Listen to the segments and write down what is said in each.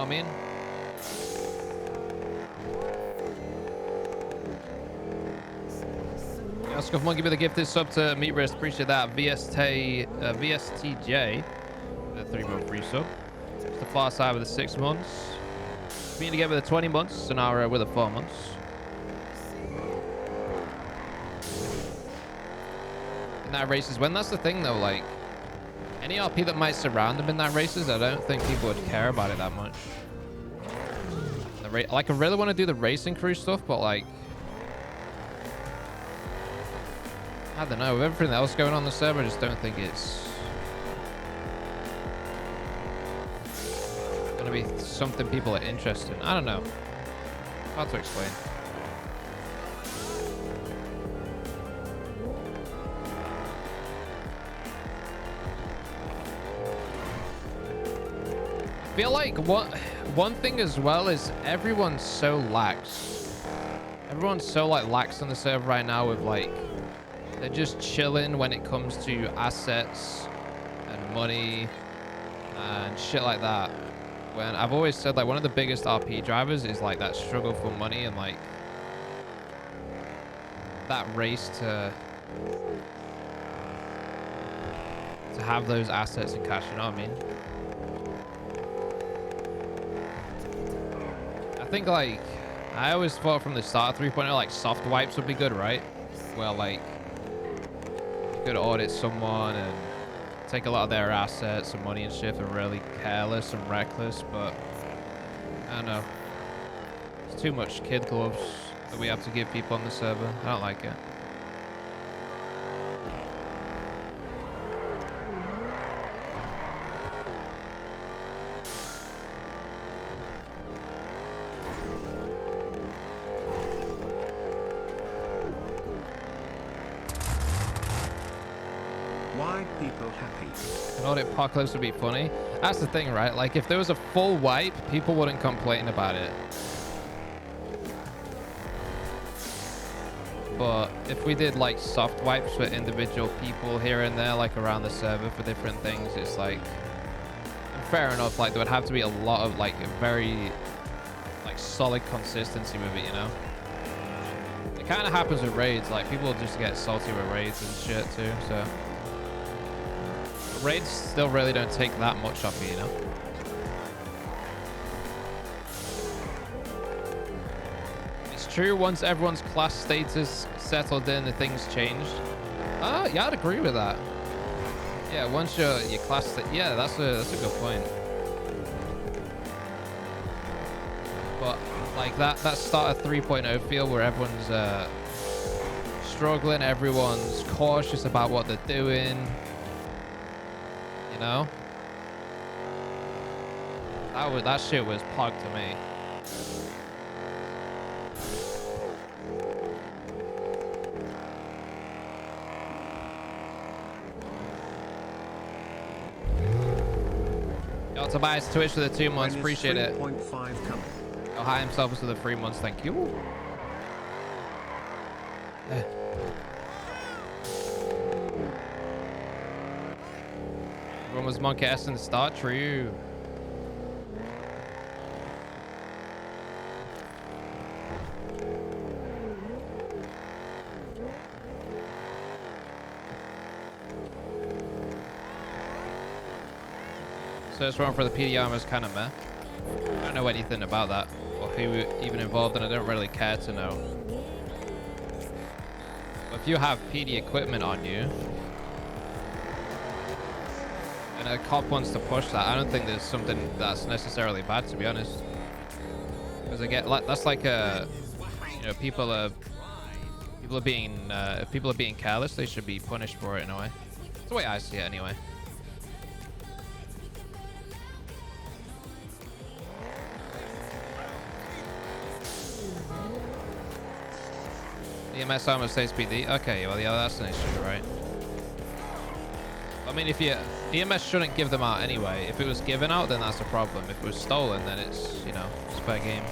I mean, Oscar One, give me the gifted sub to Meat Wrist. Appreciate that. VSTJ, the 3-month free sub. It's the far side with the 6 months. Being together with the 20 months, and now with the 4 months. In that races, when that's the thing though, like any RP that might surround them in that races, I don't think people would care about it that much. Like I really want to do the racing crew stuff, but like I don't know, with everything else going on the server, I just don't think it's gonna be something people are interested in. I don't know, hard to explain. I feel like one thing as well is everyone's so lax. Everyone's so like lax on the server right now with like they're just chilling when it comes to assets and money and shit like that. When I've always said like one of the biggest RP drivers is like that struggle for money and like that race to have those assets and cash, you know what I mean? I think like I always thought from the start 3.0 like soft wipes would be good, right? Well, like you could audit someone and take a lot of their assets and money and shit if they're really careless and reckless, but I don't know. It's too much kid gloves that we have to give people on the server. I don't like it. Why people happy? An audit apocalypse would be funny. That's the thing, right? Like if there was a full wipe, people wouldn't complain about it. But if we did like soft wipes for individual people here and there, like around the server for different things, it's like fair enough. Like there would have to be a lot of like a very like solid consistency with it, you know? It kind of happens with raids. Like people just get salty with raids and shit too, so raids still really don't take that much off you, you know? It's true, once everyone's class status settled in, the things changed. Yeah, I'd agree with that. Yeah, once your class, yeah, that's a good point. But like that start of 3.0 feel where everyone's struggling, everyone's cautious about what they're doing. You know, that shit was pog to me. Yo, Tobias Twitch for the 2 months, appreciate it. Oh, hi himself for the 3 months, thank you. Everyone was Monkey S in the start, true. So this one for the PDR was kind of meh. I don't know anything about that or who even involved, and I don't really care to know. But if you have PD equipment on you, and a cop wants to push that, I don't think there's something that's necessarily bad, to be honest. Because I get like that's like you know, people are being if people are being careless, they should be punished for it in a way. That's the way I see it, anyway. EMS almost stays PD. Okay, well yeah, that's an issue, right? I mean, if EMS shouldn't give them out anyway. If it was given out, then that's a problem. If it was stolen, then it's, you know, it's fair game.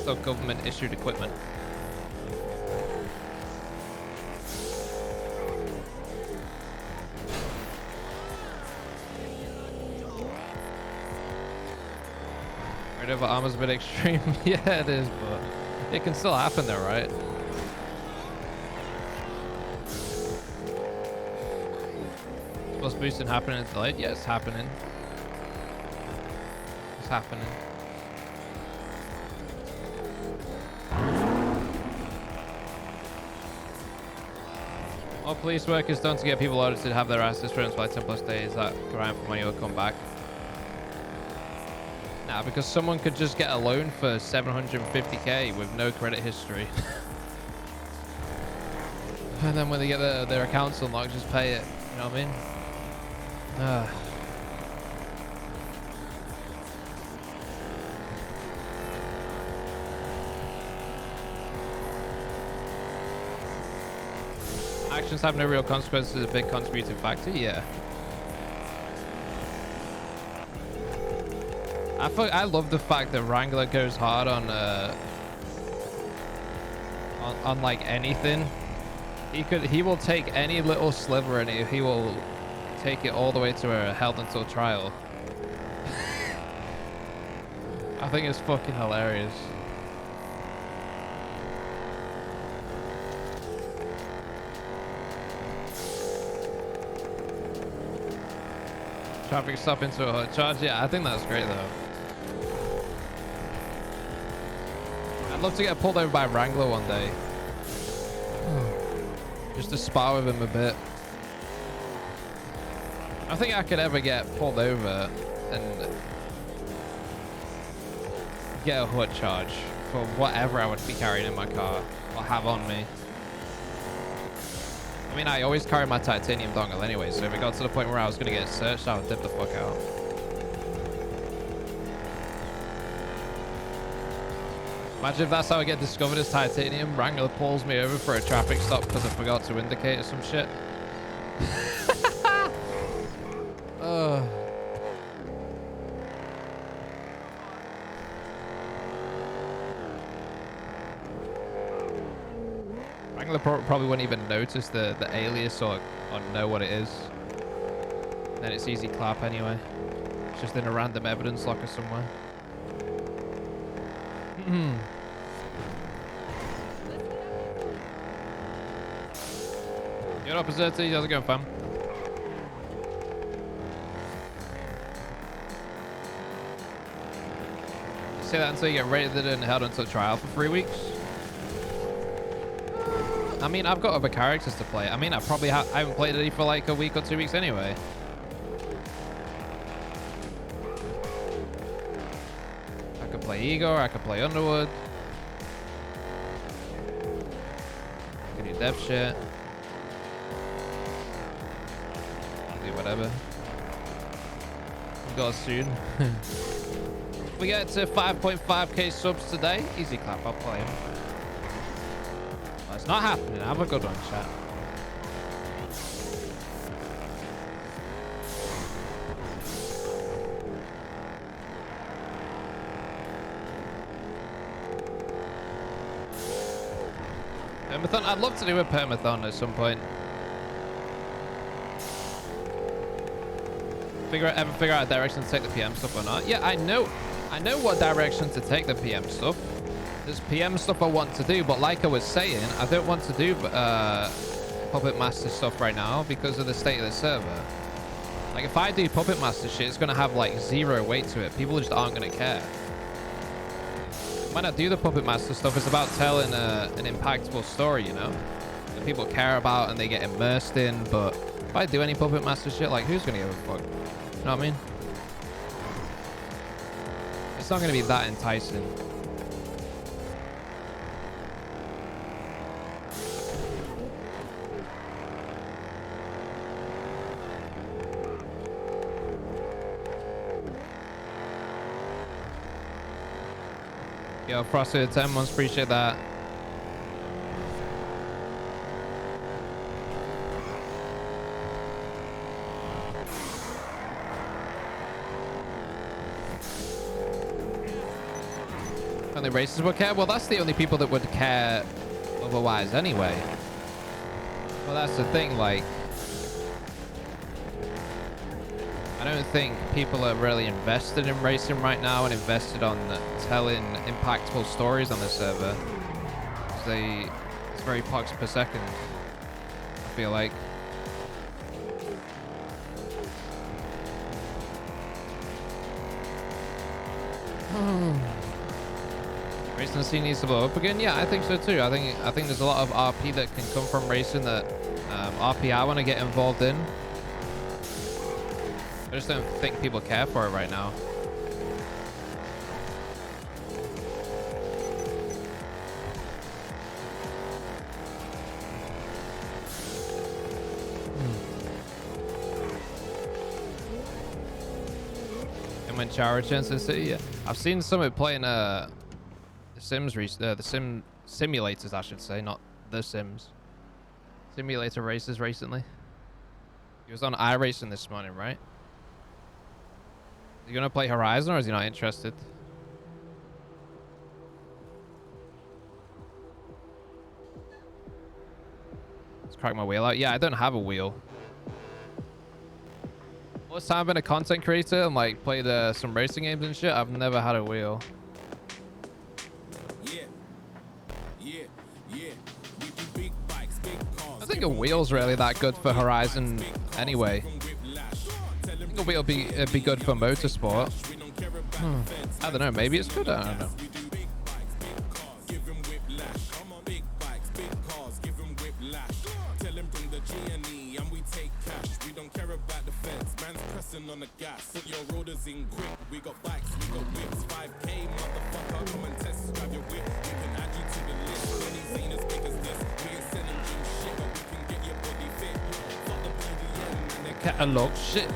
Still government issued equipment. Rid of armor's a bit extreme. Yeah, it is, but it can still happen though, right? Plus boosting happening is delayed. Yeah, it's happening. It's happening. All police work is done to get people audited to have their asses thrown by 10 plus days. That grind for money will come back. Nah, because someone could just get a loan for 750k with no credit history. And then when they get their accounts unlocked, just pay it. You know what I mean? Actions have no real consequences is a big contributing factor. Yeah. I love the fact that Wrangler goes hard on like anything. He will take any little sliver and he will take it all the way to a held until trial. I think it's fucking hilarious. Traffic stop into a hot charge. Yeah, I think that's great though. I'd love to get pulled over by a Wrangler one day. Just to spar with him a bit. I don't think I could ever get pulled over and get a hood charge for whatever I would be carrying in my car or have on me. I mean, I always carry my titanium dongle anyway, so if it got to the point where I was going to get searched, I would dip the fuck out. Imagine if that's how I get discovered as titanium. Wrangler pulls me over for a traffic stop because I forgot to indicate or some shit. Wrangler probably wouldn't even notice the alias or know what it is. Then it's easy clap anyway. It's just in a random evidence locker somewhere. You're up, Azerty. How's it going, fam? Say that until you get rated and held until trial for 3 weeks. I mean, I've got other characters to play. I mean, I probably I haven't played any for like a week or 2 weeks anyway. I could play Igor. I could play Underwood. I could do dev shit. Do whatever. We've got soon. We get to 5.5k subs today. Easy clap. I'll play him. It's not happening. Have a good one, chat. Permathon? I'd love to do a permathon at some point. Ever figure out a direction to take the PM stuff or not? Yeah, I know what direction to take the PM stuff. There's PM stuff I want to do, but like I was saying, I don't want to do Puppet Master stuff right now because of the state of the server. Like, if I do Puppet Master shit, it's going to have, like, zero weight to it. People just aren't going to care. When I do the Puppet Master stuff, it's about telling an impactful story, you know? That people care about and they get immersed in, but if I do any Puppet Master shit, like, who's going to give a fuck? You know what I mean? It's not going to be that enticing. Yo, Frosted 10 months, appreciate that. Only racists would care? Well, that's the only people that would care otherwise anyway. Well, that's the thing, like, I don't think people are really invested in racing right now and invested on telling impactful stories on the server. It's very pucks per second, I feel like. Racing scene needs to blow up again. Yeah, I think so too. I think there's a lot of RP that can come from racing that RP I want to get involved in. I just don't think people care for it right now. And when Chara returns to the city, yeah. I've seen someone playing the simulators, I should say, not the Sims. Simulator races recently. He was on iRacing this morning, right? Is he gonna play Horizon or is he not interested? Let's crack my wheel out. Yeah, I don't have a wheel. All this time I've been a content creator and like played some racing games and shit, I've never had a wheel. I think a wheel's really that good for Horizon anyway. I think a wheel would be good for motorsport. I don't know, maybe it's good, I don't know. On the gas, put your rotors in quick. We got bikes, we got whips. 5K, motherfucker, come and test drive your whip. We can add you to the list. Money's ain't as big as this. We ain't selling you shit, but we can get your body fit. Fuck the PDM and the Catalog shit.